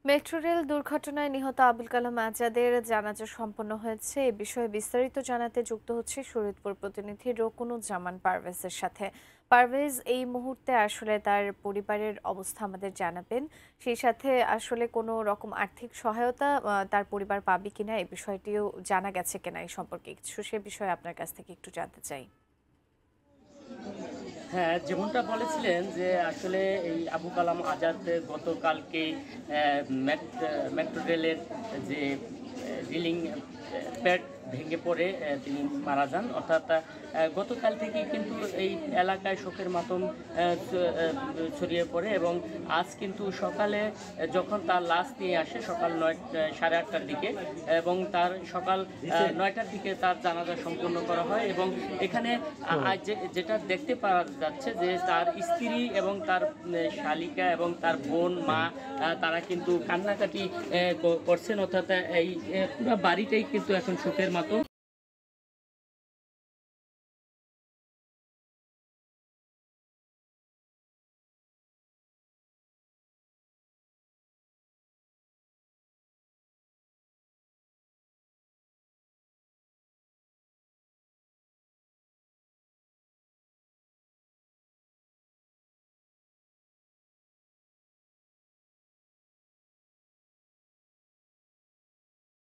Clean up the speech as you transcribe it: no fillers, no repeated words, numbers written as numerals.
Metro rail দুর্ঘটনায় নিহত আবুল কালাম আজাদের জানাজা সম্পন্ন হয়েছে। এ বিষয়ে বিস্তারিত জানাতে যুক্ত হচ্ছে শরীয়তপুর প্রতিনিধি রকুনুজ্জামান পারভেজের সাথে। পারভেজ, এই মুহূর্তে আসলে তার পরিবারের অবস্থা আমাদের জানাবেন। সেই সাথে আসলে কোনো রকম আর্থিক সহায়তা তার পরিবার পাবে কিনা, এই বিষয়টিও জানা গেছে কিনা, এই সম্পর্কে কিছু সে বিষয়ে আপনার কাছ থেকে একটু জানতে চাই। হ্যাঁ, যেমনটা বলেছিলেন যে আসলে এই আবু কালাম আজাদ গতকালকেই মেট্রো রেলের যে রিলিং প্যাড ভেঙে পড়ে তিনি মারা যান। অর্থাৎ গতকাল থেকেই কিন্তু এই এলাকায় শোকের মাতম ছড়িয়ে পড়ে এবং আজ কিন্তু সকালে যখন তার লাশ নিয়ে আসে সকাল 8:30টার দিকে এবং তার সকাল 9টার দিকে তার জানাজা সম্পন্ন করা হয় এবং এখানে আজ যেটা দেখতে পাওয়া যাচ্ছে যে তার স্ত্রী এবং তার শালিকা এবং তার বোন মা তারা কিন্তু কান্নাকাটি করছেন। অর্থাৎ এই পুরো বাড়িটাই কিন্তু এখন শোকের মতো।